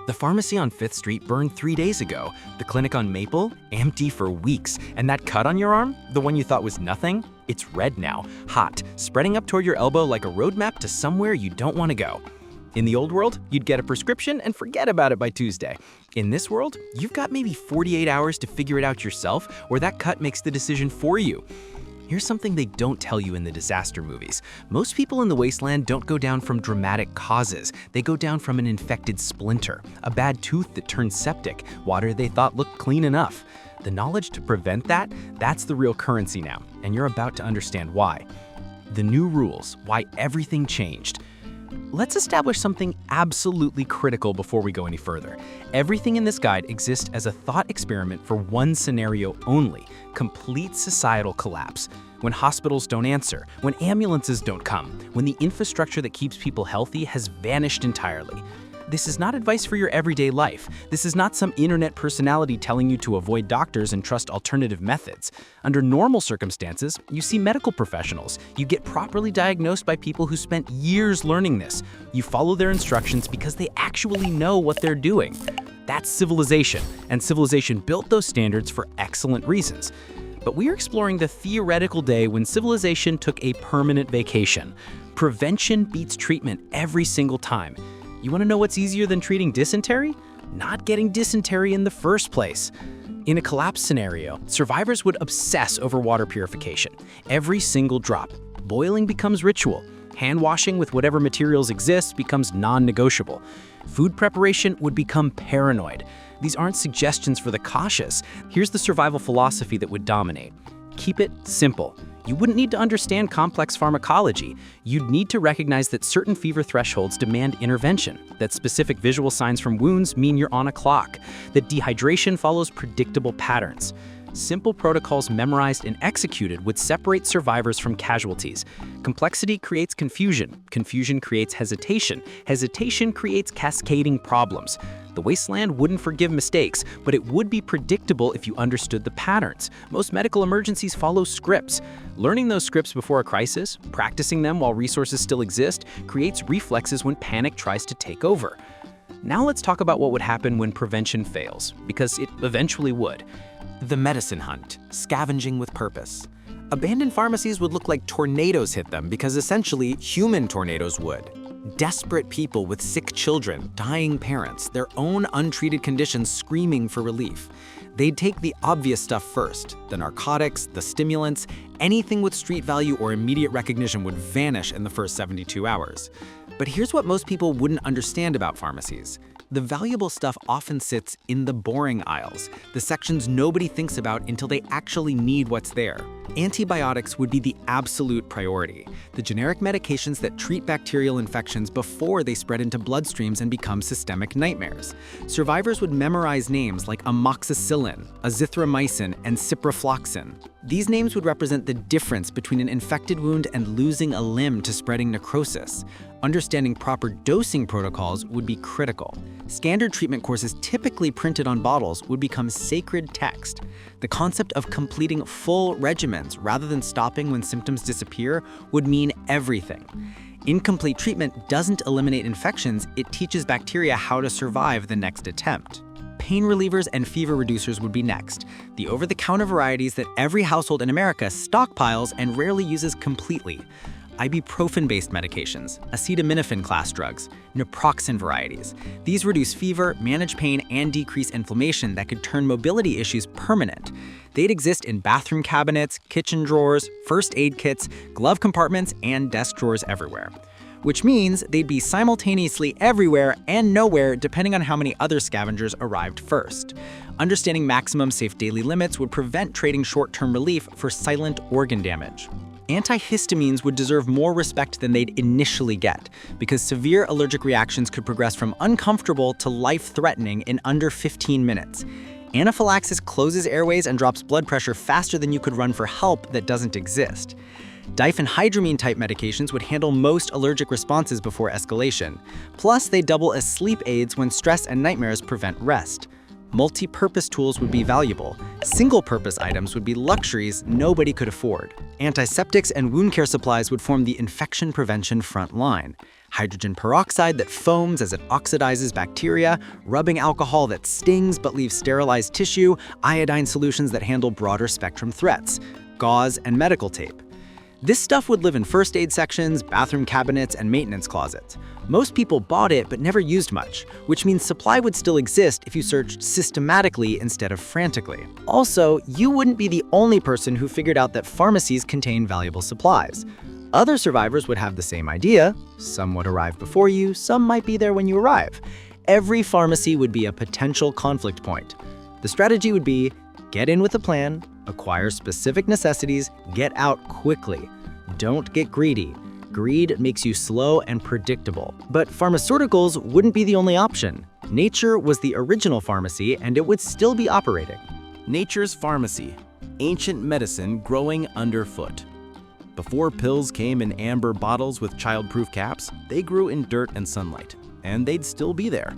The pharmacy on 5th Street burned 3 days ago. The clinic on Maple, empty for weeks. And that cut on your arm, the one you thought was nothing, it's red now, hot, spreading up toward your elbow like a roadmap to somewhere you don't want to go. In the old world, you'd get a prescription and forget about it by Tuesday. In this world, you've got maybe 48 hours to figure it out yourself, or that cut makes the decision for you. Here's something they don't tell you in the disaster movies. Most people in the wasteland don't go down from dramatic causes. They go down from an infected splinter, a bad tooth that turned septic, water they thought looked clean enough. The knowledge to prevent that, that's the real currency now, and you're about to understand why. The new rules, why everything changed. Let's establish something absolutely critical before we go any further. Everything in this guide exists as a thought experiment for one scenario only: complete societal collapse. When hospitals don't answer, when ambulances don't come, when the infrastructure that keeps people healthy has vanished entirely. This is not advice for your everyday life. This is not some internet personality telling you to avoid doctors and trust alternative methods. Under normal circumstances, you see medical professionals. You get properly diagnosed by people who spent years learning this. You follow their instructions because they actually know what they're doing. That's civilization, and civilization built those standards for excellent reasons. But we are exploring the theoretical day when civilization took a permanent vacation. Prevention beats treatment every single time. You want to know what's easier than treating dysentery? Not getting dysentery in the first place. In a collapse scenario, survivors would obsess over water purification. Every single drop. Boiling becomes ritual. Hand washing with whatever materials exist becomes non-negotiable. Food preparation would become paranoid. These aren't suggestions for the cautious. Here's the survival philosophy that would dominate. Keep it simple. You wouldn't need to understand complex pharmacology. You'd need to recognize that certain fever thresholds demand intervention, that specific visual signs from wounds mean you're on a clock, that dehydration follows predictable patterns. Simple protocols memorized and executed would separate survivors from casualties. Complexity creates confusion. Confusion creates hesitation. Hesitation creates cascading problems. The wasteland wouldn't forgive mistakes, but it would be predictable if you understood the patterns. Most medical emergencies follow scripts. Learning those scripts before a crisis, practicing them while resources still exist, creates reflexes when panic tries to take over. Now let's talk about what would happen when prevention fails, because it eventually would. The medicine hunt, scavenging with purpose. Abandoned pharmacies would look like tornadoes hit them because essentially human tornadoes would. Desperate people with sick children, dying parents, their own untreated conditions screaming for relief. They'd take the obvious stuff first. The narcotics, the stimulants, anything with street value or immediate recognition would vanish in the first 72 hours. But here's what most people wouldn't understand about pharmacies. The valuable stuff often sits in the boring aisles, the sections nobody thinks about until they actually need what's there. Antibiotics would be the absolute priority, the generic medications that treat bacterial infections before they spread into bloodstreams and become systemic nightmares. Survivors would memorize names like amoxicillin, azithromycin, and ciprofloxacin. These names would represent the difference between an infected wound and losing a limb to spreading necrosis. Understanding proper dosing protocols would be critical. Standard treatment courses typically printed on bottles would become sacred text. The concept of completing full regimens rather than stopping when symptoms disappear would mean everything. Incomplete treatment doesn't eliminate infections, it teaches bacteria how to survive the next attempt. Pain relievers and fever reducers would be next, the over-the-counter varieties that every household in America stockpiles and rarely uses completely. Ibuprofen-based medications, acetaminophen-class drugs, naproxen varieties. These reduce fever, manage pain, and decrease inflammation that could turn mobility issues permanent. They'd exist in bathroom cabinets, kitchen drawers, first aid kits, glove compartments, and desk drawers everywhere. Which means they'd be simultaneously everywhere and nowhere depending on how many other scavengers arrived first. Understanding maximum safe daily limits would prevent trading short-term relief for silent organ damage. Antihistamines would deserve more respect than they'd initially get, because severe allergic reactions could progress from uncomfortable to life-threatening in under 15 minutes. Anaphylaxis closes airways and drops blood pressure faster than you could run for help that doesn't exist. Diphenhydramine-type medications would handle most allergic responses before escalation. Plus, they double as sleep aids when stress and nightmares prevent rest. Multi-purpose tools would be valuable. Single-purpose items would be luxuries nobody could afford. Antiseptics and wound care supplies would form the infection prevention front line. hydrogen peroxide that foams as it oxidizes bacteria, rubbing alcohol that stings but leaves sterilized tissue, iodine solutions that handle broader spectrum threats, gauze, and medical tape. This stuff would live in first aid sections, bathroom cabinets, and maintenance closets. Most people bought it but never used much, which means supply would still exist if you searched systematically instead of frantically. Also, you wouldn't be the only person who figured out that pharmacies contain valuable supplies. Other survivors would have the same idea. Some would arrive before you, some might be there when you arrive. Every pharmacy would be a potential conflict point. The strategy would be, get in with a plan, acquire specific necessities, get out quickly. Don't get greedy. Greed makes you slow and predictable. But pharmaceuticals wouldn't be the only option. Nature was the original pharmacy, and it would still be operating. Nature's pharmacy, ancient medicine growing underfoot. Before pills came in amber bottles with child-proof caps, they grew in dirt and sunlight, and they'd still be there.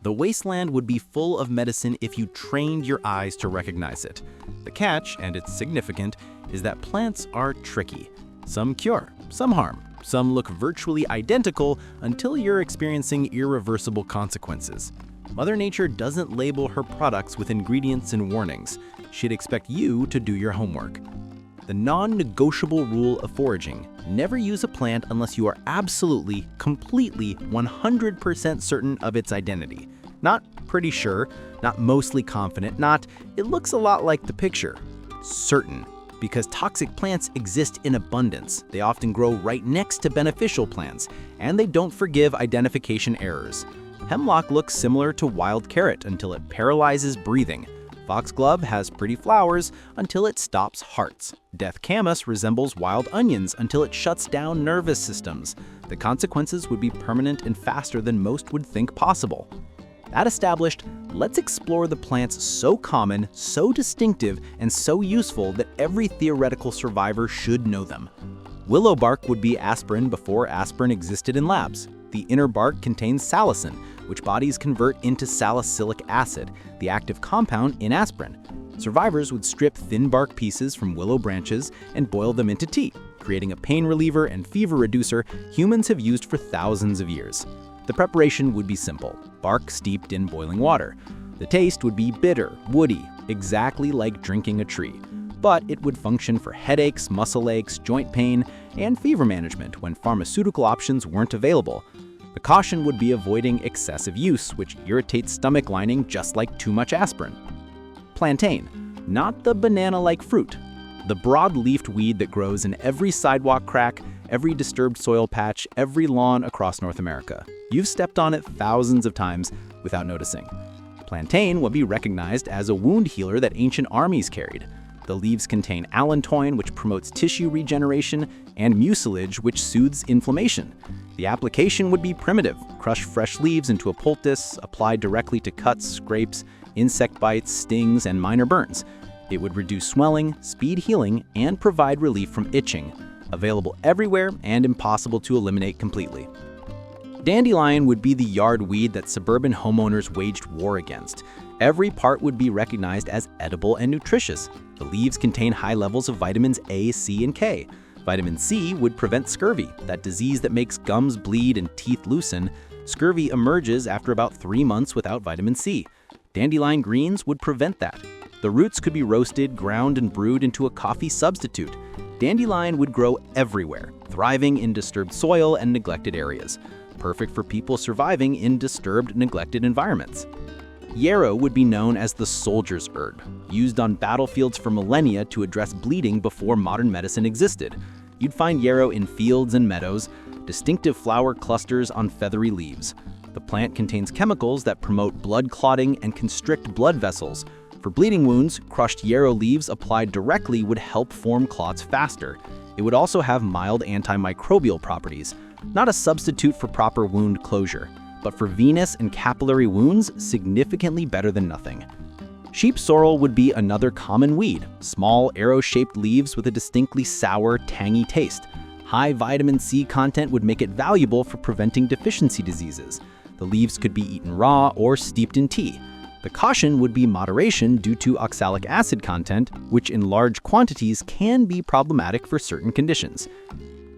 The wasteland would be full of medicine if you trained your eyes to recognize it. The catch, and it's significant, is that plants are tricky. Some cure, some harm, some look virtually identical until you're experiencing irreversible consequences. Mother Nature doesn't label her products with ingredients and warnings. She'd expect you to do your homework. The non-negotiable rule of foraging: never use a plant unless you are absolutely, completely, 100% certain of its identity. Not pretty sure, not mostly confident, not it looks a lot like the picture. Certain. Because toxic plants exist in abundance. They often grow right next to beneficial plants, and they don't forgive identification errors. Hemlock looks similar to wild carrot until it paralyzes breathing. Foxglove has pretty flowers until it stops hearts. Death camas resembles wild onions until it shuts down nervous systems. The consequences would be permanent and faster than most would think possible. That established, let's explore the plants so common, so distinctive, and so useful that every theoretical survivor should know them. Willow bark would be aspirin before aspirin existed in labs. The inner bark contains salicin, which bodies convert into salicylic acid, the active compound in aspirin. Survivors would strip thin bark pieces from willow branches and boil them into tea, creating a pain reliever and fever reducer humans have used for thousands of years. The preparation would be simple: bark steeped in boiling water. The taste would be bitter, woody, exactly like drinking a tree. But it would function for headaches, muscle aches, joint pain, and fever management when pharmaceutical options weren't available. The caution would be avoiding excessive use, which irritates stomach lining just like too much aspirin. Plantain, not the banana-like fruit. The broad-leafed weed that grows in every sidewalk crack, every disturbed soil patch, every lawn across North America. You've stepped on it thousands of times without noticing. Plantain would be recognized as a wound healer that ancient armies carried. The leaves contain allantoin, which promotes tissue regeneration, and mucilage, which soothes inflammation. The application would be primitive: crush fresh leaves into a poultice, apply directly to cuts, scrapes, insect bites, stings, and minor burns. It would reduce swelling, speed healing, and provide relief from itching. Available everywhere and impossible to eliminate completely. Dandelion would be the yard weed that suburban homeowners waged war against. Every part would be recognized as edible and nutritious. The leaves contain high levels of vitamins A, C, and K. Vitamin C would prevent scurvy, that disease that makes gums bleed and teeth loosen. Scurvy emerges after about 3 months without vitamin C. Dandelion greens would prevent that. The roots could be roasted, ground, and brewed into a coffee substitute. Dandelion would grow everywhere, thriving in disturbed soil and neglected areas. Perfect for people surviving in disturbed, neglected environments. Yarrow would be known as the soldier's herb, used on battlefields for millennia to address bleeding before modern medicine existed. You'd find yarrow in fields and meadows, distinctive flower clusters on feathery leaves. The plant contains chemicals that promote blood clotting and constrict blood vessels. For bleeding wounds, crushed yarrow leaves applied directly would help form clots faster. It would also have mild antimicrobial properties, not a substitute for proper wound closure, but for venous and capillary wounds, significantly better than nothing. Sheep sorrel would be another common weed, small arrow-shaped leaves with a distinctly sour, tangy taste. High vitamin C content would make it valuable for preventing deficiency diseases. The leaves could be eaten raw or steeped in tea. The caution would be moderation due to oxalic acid content, which in large quantities can be problematic for certain conditions.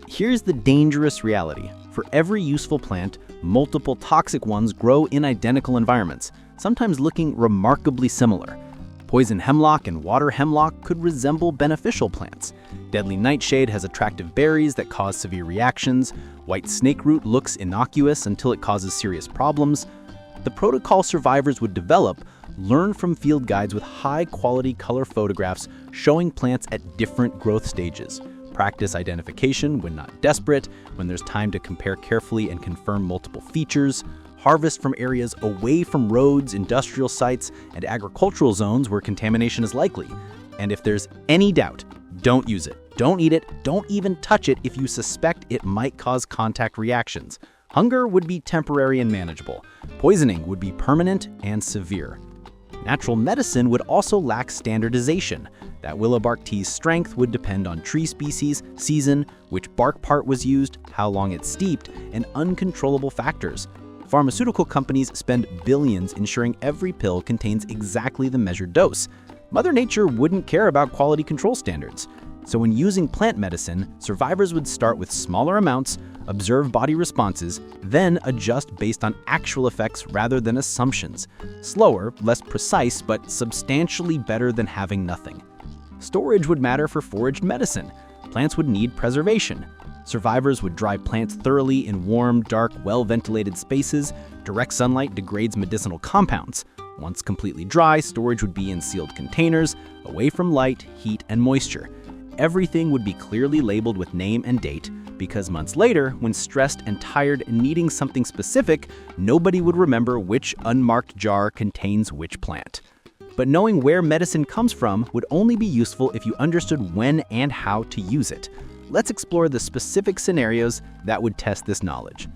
Here's the dangerous reality. For every useful plant, multiple toxic ones grow in identical environments, sometimes looking remarkably similar. Poison hemlock and water hemlock could resemble beneficial plants. Deadly nightshade has attractive berries that cause severe reactions. White snakeroot looks innocuous until it causes serious problems. The protocol survivors would develop learn from field guides with high-quality color photographs showing plants at different growth stages. Practice identification when not desperate, when there's time to compare carefully and confirm multiple features. Harvest from areas away from roads, industrial sites, and agricultural zones where contamination is likely. And if there's any doubt, don't use it. Don't eat it. Don't even touch it if you suspect it might cause contact reactions. Hunger would be temporary and manageable. Poisoning would be permanent and severe. Natural medicine would also lack standardization. That willow bark tea's strength would depend on tree species, season, which bark part was used, how long it's steeped, and uncontrollable factors. Pharmaceutical companies spend billions ensuring every pill contains exactly the measured dose. Mother Nature wouldn't care about quality control standards. So when using plant medicine, survivors would start with smaller amounts, observe body responses, then adjust based on actual effects rather than assumptions. Slower, less precise, but substantially better than having nothing. Storage would matter for foraged medicine. Plants would need preservation. Survivors would dry plants thoroughly in warm, dark, well-ventilated spaces. Direct sunlight degrades medicinal compounds. Once completely dry, storage would be in sealed containers, away from light, heat, and moisture. Everything would be clearly labeled with name and date, because months later, when stressed and tired and needing something specific, nobody would remember which unmarked jar contains which plant. But knowing where medicine comes from would only be useful if you understood when and how to use it. Let's explore the specific scenarios that would test this knowledge.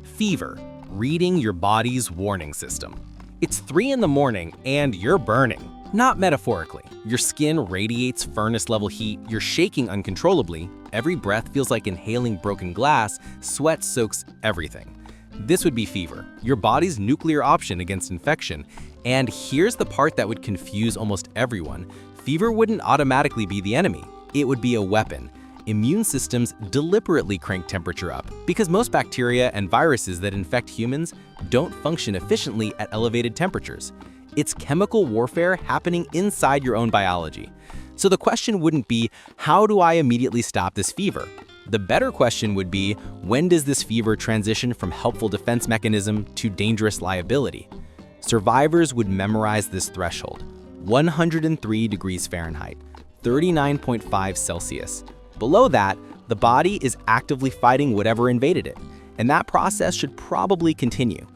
Fever, reading your body's warning system. It's 3 in the morning and you're burning. Not metaphorically. Your skin radiates furnace-level heat, you're shaking uncontrollably, every breath feels like inhaling broken glass, sweat soaks everything. This would be fever, your body's nuclear option against infection. And here's the part that would confuse almost everyone. Fever wouldn't automatically be the enemy. It would be a weapon. Immune systems deliberately crank temperature up because most bacteria and viruses that infect humans don't function efficiently at elevated temperatures. It's chemical warfare happening inside your own biology. So the question wouldn't be, how do I immediately stop this fever? The better question would be, when does this fever transition from helpful defense mechanism to dangerous liability? Survivors would memorize this threshold: 103 degrees Fahrenheit, 39.5 Celsius. Below that, the body is actively fighting whatever invaded it, and that process should probably continue.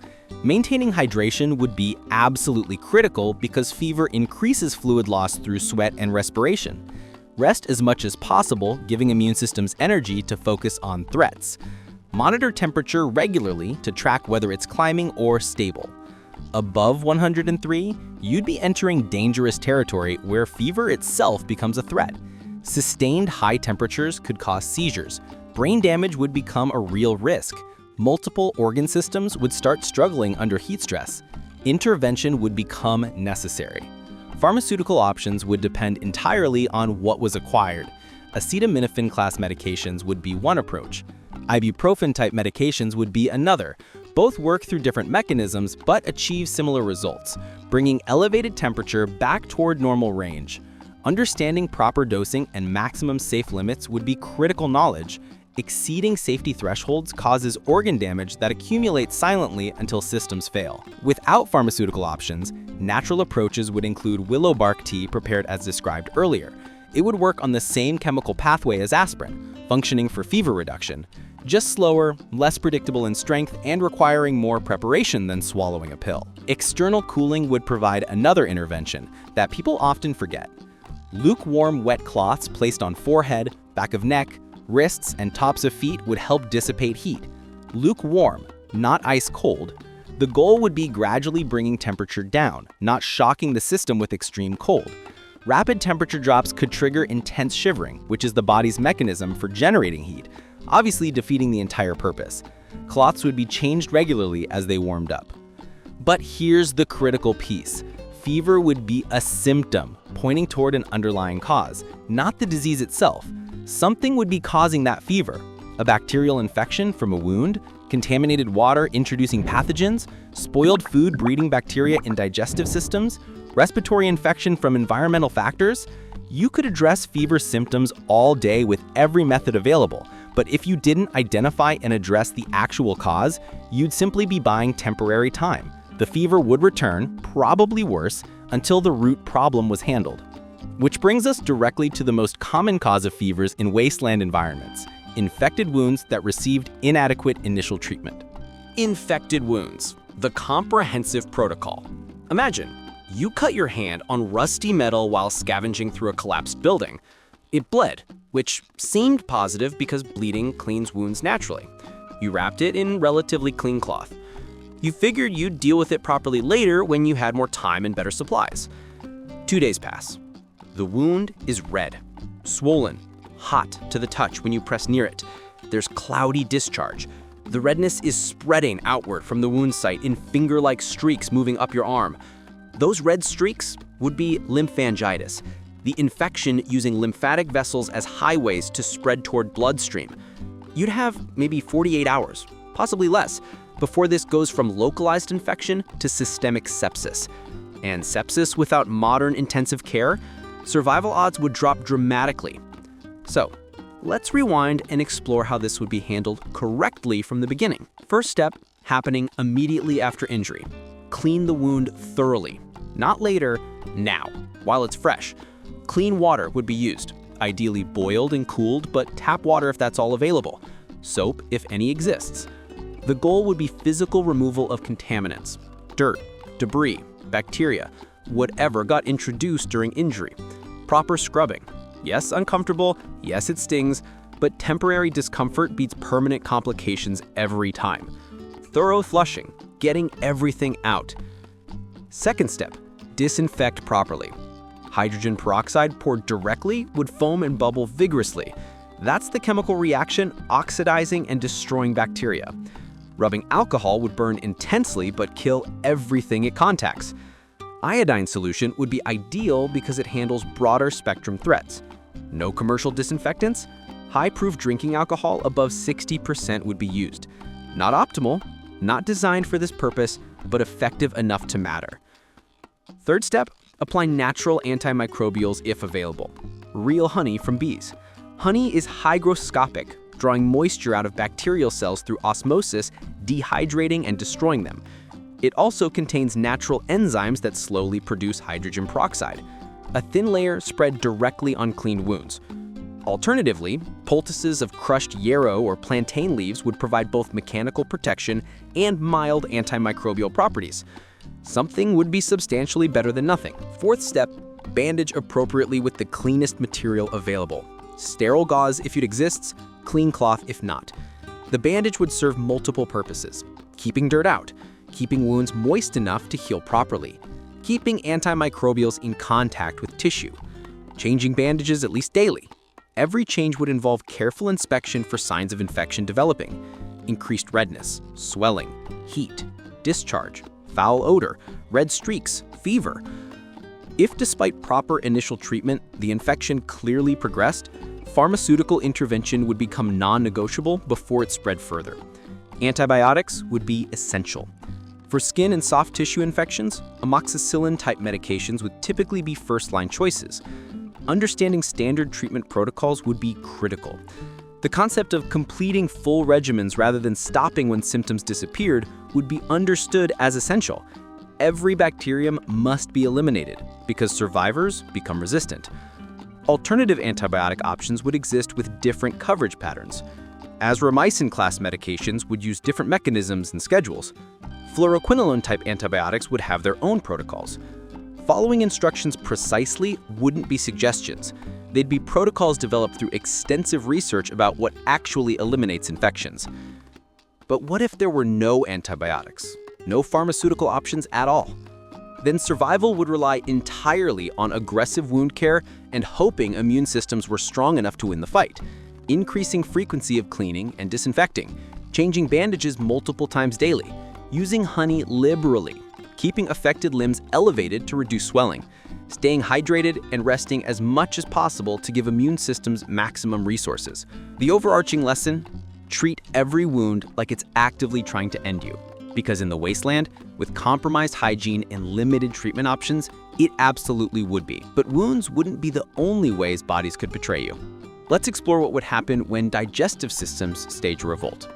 Maintaining hydration would be absolutely critical because fever increases fluid loss through sweat and respiration. Rest as much as possible, giving immune systems energy to focus on threats. Monitor temperature regularly to track whether it's climbing or stable. Above 103, you'd be entering dangerous territory where fever itself becomes a threat. Sustained high temperatures could cause seizures. Brain damage would become a real risk. Multiple organ systems would start struggling under heat stress. Intervention would become necessary. Pharmaceutical options would depend entirely on what was acquired. Acetaminophen-class medications would be one approach. Ibuprofen-type medications would be another. Both work through different mechanisms but achieve similar results, bringing elevated temperature back toward normal range. Understanding proper dosing and maximum safe limits would be critical knowledge. Exceeding safety thresholds causes organ damage that accumulates silently until systems fail. Without pharmaceutical options, natural approaches would include willow bark tea prepared as described earlier. It would work on the same chemical pathway as aspirin, functioning for fever reduction, just slower, less predictable in strength, and requiring more preparation than swallowing a pill. External cooling would provide another intervention that people often forget. Lukewarm wet cloths placed on forehead, back of neck, wrists, and tops of feet would help dissipate heat. Lukewarm, not ice cold. The goal would be gradually bringing temperature down, not shocking the system with extreme cold. Rapid temperature drops could trigger intense shivering, which is the body's mechanism for generating heat, obviously defeating the entire purpose. Cloths would be changed regularly as they warmed up. But here's the critical piece. Fever would be a symptom, pointing toward an underlying cause, not the disease itself. Something would be causing that fever. A bacterial infection from a wound, contaminated water introducing pathogens, spoiled food breeding bacteria in digestive systems, respiratory infection from environmental factors. You could address fever symptoms all day with every method available, but if you didn't identify and address the actual cause, you'd simply be buying temporary time. The fever would return, probably worse, until the root problem was handled. Which brings us directly to the most common cause of fevers in wasteland environments: infected wounds that received inadequate initial treatment. Infected wounds, the comprehensive protocol. Imagine, you cut your hand on rusty metal while scavenging through a collapsed building. It bled, which seemed positive because bleeding cleans wounds naturally. You wrapped it in relatively clean cloth. You figured you'd deal with it properly later when you had more time and better supplies. 2 days pass. The wound is red, swollen, hot to the touch when you press near it. There's cloudy discharge. The redness is spreading outward from the wound site in finger-like streaks moving up your arm. Those red streaks would be lymphangitis, the infection using lymphatic vessels as highways to spread toward bloodstream. You'd have maybe 48 hours, possibly less, before this goes from localized infection to systemic sepsis. And sepsis without modern intensive care? Survival odds would drop dramatically. So, let's rewind and explore how this would be handled correctly from the beginning. First step, happening immediately after injury. Clean the wound thoroughly. Not later, now, while it's fresh. Clean water would be used, ideally boiled and cooled, but tap water if that's all available. Soap, if any exists. The goal would be physical removal of contaminants, dirt, debris, bacteria, whatever got introduced during injury. Proper scrubbing. Yes, uncomfortable, yes, it stings, but temporary discomfort beats permanent complications every time. Thorough flushing, getting everything out. Second step, disinfect properly. Hydrogen peroxide poured directly would foam and bubble vigorously. That's the chemical reaction oxidizing and destroying bacteria. Rubbing alcohol would burn intensely but kill everything it contacts. Iodine solution would be ideal because it handles broader spectrum threats. No commercial disinfectants? High-proof drinking alcohol above 60% would be used. Not optimal, not designed for this purpose, but effective enough to matter. Third step, apply natural antimicrobials if available. Real honey from bees. Honey is hygroscopic, drawing moisture out of bacterial cells through osmosis, dehydrating and destroying them. It also contains natural enzymes that slowly produce hydrogen peroxide. A thin layer spread directly on cleaned wounds. Alternatively, poultices of crushed yarrow or plantain leaves would provide both mechanical protection and mild antimicrobial properties. Something would be substantially better than nothing. Fourth step, bandage appropriately with the cleanest material available. Sterile gauze if it exists, clean cloth if not. The bandage would serve multiple purposes: keeping dirt out, keeping wounds moist enough to heal properly, keeping antimicrobials in contact with tissue, changing bandages at least daily. Every change would involve careful inspection for signs of infection developing: increased redness, swelling, heat, discharge, foul odor, red streaks, fever. If despite proper initial treatment, the infection clearly progressed, pharmaceutical intervention would become non-negotiable before it spread further. Antibiotics would be essential. For skin and soft tissue infections, amoxicillin-type medications would typically be first-line choices. Understanding standard treatment protocols would be critical. The concept of completing full regimens rather than stopping when symptoms disappeared would be understood as essential. Every bacterium must be eliminated because survivors become resistant. Alternative antibiotic options would exist with different coverage patterns. Azithromycin-class medications would use different mechanisms and schedules. Fluoroquinolone-type antibiotics would have their own protocols. Following instructions precisely wouldn't be suggestions. They'd be protocols developed through extensive research about what actually eliminates infections. But what if there were no antibiotics? No pharmaceutical options at all? Then survival would rely entirely on aggressive wound care and hoping immune systems were strong enough to win the fight. Increasing frequency of cleaning and disinfecting, changing bandages multiple times daily, using honey liberally, keeping affected limbs elevated to reduce swelling, staying hydrated and resting as much as possible to give immune systems maximum resources. The overarching lesson: treat every wound like it's actively trying to end you. Because in the wasteland, with compromised hygiene and limited treatment options, it absolutely would be. But wounds wouldn't be the only ways bodies could betray you. Let's explore what would happen when digestive systems stage a revolt.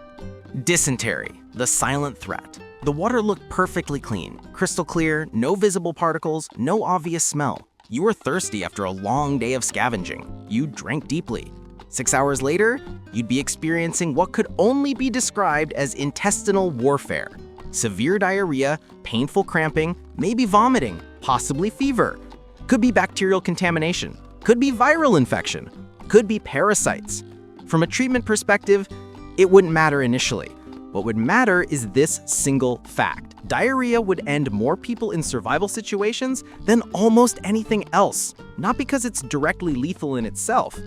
Dysentery, the silent threat. The water looked perfectly clean, crystal clear, no visible particles, no obvious smell. You were thirsty after a long day of scavenging. You drank deeply. 6 hours later, you'd be experiencing what could only be described as intestinal warfare. Severe diarrhea, painful cramping, maybe vomiting, possibly fever. Could be bacterial contamination, could be viral infection, could be parasites. From a treatment perspective, it wouldn't matter initially. What would matter is this single fact. Diarrhea would end more people in survival situations than almost anything else. Not because it's directly lethal in itself,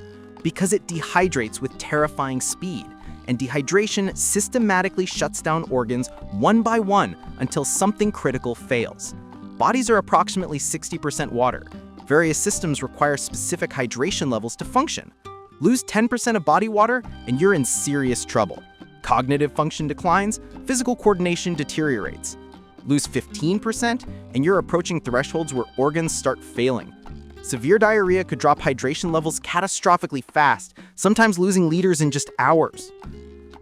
because it dehydrates with terrifying speed. And dehydration systematically shuts down organs one by one until something critical fails. Bodies are approximately 60% water. Various systems require specific hydration levels to function. Lose 10% of body water and you're in serious trouble. Cognitive function declines, physical coordination deteriorates. Lose 15% and you're approaching thresholds where organs start failing. Severe diarrhea could drop hydration levels catastrophically fast, sometimes losing liters in just hours.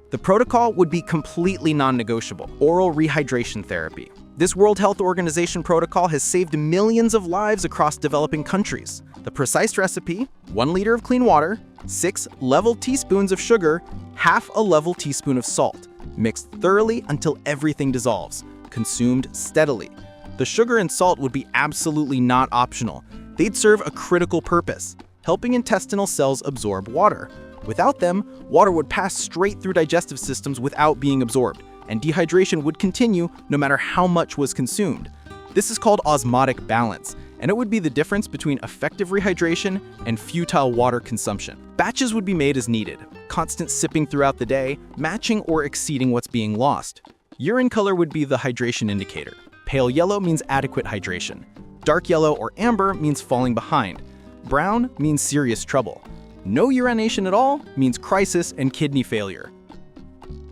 The protocol would be completely non-negotiable: oral rehydration therapy. This World Health Organization protocol has saved millions of lives across developing countries. The precise recipe: 1 liter of clean water, 6 level teaspoons of sugar, half a level teaspoon of salt, mixed thoroughly until everything dissolves, consumed steadily. The sugar and salt would be absolutely not optional. They'd serve a critical purpose, helping intestinal cells absorb water. Without them, water would pass straight through digestive systems without being absorbed, and dehydration would continue no matter how much was consumed. This is called osmotic balance, and it would be the difference between effective rehydration and futile water consumption. Batches would be made as needed, constant sipping throughout the day, matching or exceeding what's being lost. Urine color would be the hydration indicator. Pale yellow means adequate hydration. Dark yellow or amber means falling behind. Brown means serious trouble. No urination at all means crisis and kidney failure.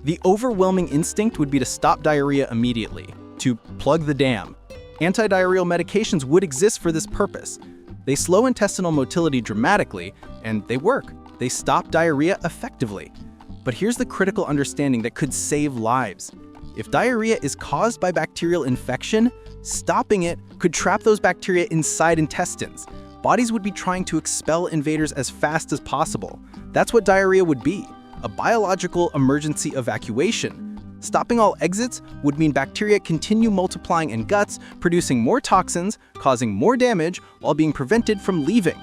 The overwhelming instinct would be to stop diarrhea immediately, to plug the dam. Antidiarrheal medications would exist for this purpose. They slow intestinal motility dramatically, and they work. They stop diarrhea effectively. But here's the critical understanding that could save lives. If diarrhea is caused by bacterial infection, stopping it could trap those bacteria inside intestines. Bodies would be trying to expel invaders as fast as possible. That's what diarrhea would be: a biological emergency evacuation. Stopping all exits would mean bacteria continue multiplying in guts, producing more toxins, causing more damage, while being prevented from leaving.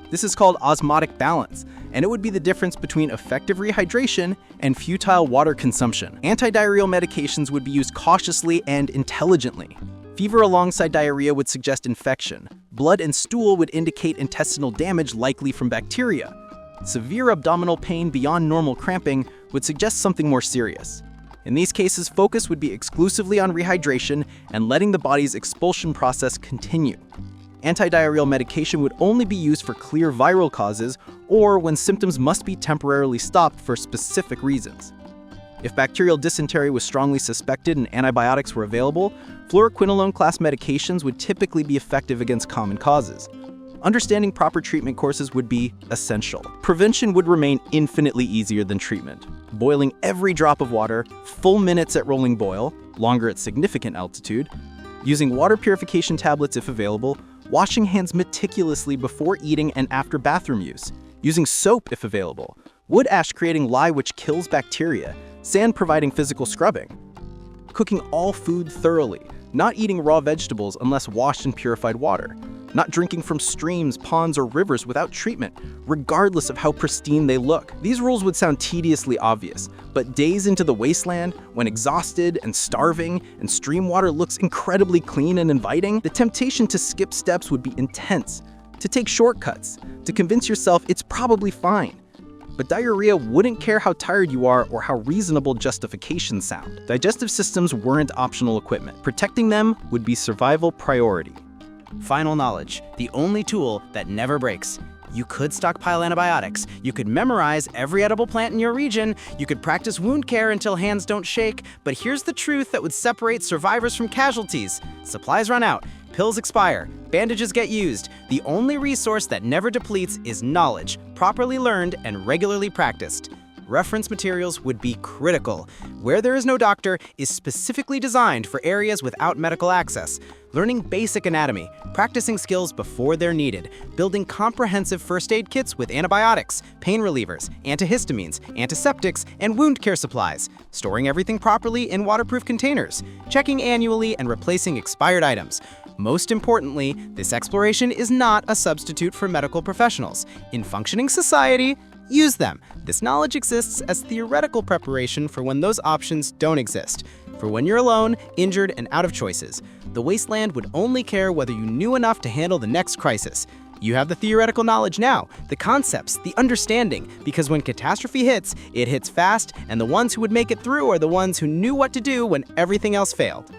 This is called osmotic balance, and it would be the difference between effective rehydration and futile water consumption. Antidiarrheal medications would be used cautiously and intelligently. Fever alongside diarrhea would suggest infection. Blood and stool would indicate intestinal damage likely from bacteria. Severe abdominal pain beyond normal cramping would suggest something more serious. In these cases, focus would be exclusively on rehydration and letting the body's expulsion process continue. Antidiarrheal medication would only be used for clear viral causes or when symptoms must be temporarily stopped for specific reasons. If bacterial dysentery was strongly suspected and antibiotics were available, fluoroquinolone-class medications would typically be effective against common causes. Understanding proper treatment courses would be essential. Prevention would remain infinitely easier than treatment. Boiling every drop of water, full minutes at rolling boil, longer at significant altitude, using water purification tablets if available, washing hands meticulously before eating and after bathroom use, using soap if available, wood ash creating lye which kills bacteria, sand providing physical scrubbing, cooking all food thoroughly, not eating raw vegetables unless washed in purified water, not drinking from streams, ponds, or rivers without treatment, regardless of how pristine they look. These rules would sound tediously obvious, but days into the wasteland, when exhausted and starving, and stream water looks incredibly clean and inviting, the temptation to skip steps would be intense, to take shortcuts, to convince yourself it's probably fine. But diarrhea wouldn't care how tired you are or how reasonable justifications sound. Digestive systems weren't optional equipment. Protecting them would be survival priority. Final knowledge, the only tool that never breaks. You could stockpile antibiotics. You could memorize every edible plant in your region. You could practice wound care until hands don't shake. But here's the truth that would separate survivors from casualties. Supplies run out. Pills expire. Bandages get used. The only resource that never depletes is knowledge, properly learned and regularly practiced. Reference materials would be critical. Where There Is No Doctor is specifically designed for areas without medical access. Learning basic anatomy, practicing skills before they're needed, building comprehensive first aid kits with antibiotics, pain relievers, antihistamines, antiseptics, and wound care supplies, storing everything properly in waterproof containers, checking annually and replacing expired items. Most importantly, this exploration is not a substitute for medical professionals. In functioning society, use them. This knowledge exists as theoretical preparation for when those options don't exist. For when you're alone, injured, and out of choices. The wasteland would only care whether you knew enough to handle the next crisis. You have the theoretical knowledge now, the concepts, the understanding, because when catastrophe hits, it hits fast, and the ones who would make it through are the ones who knew what to do when everything else failed.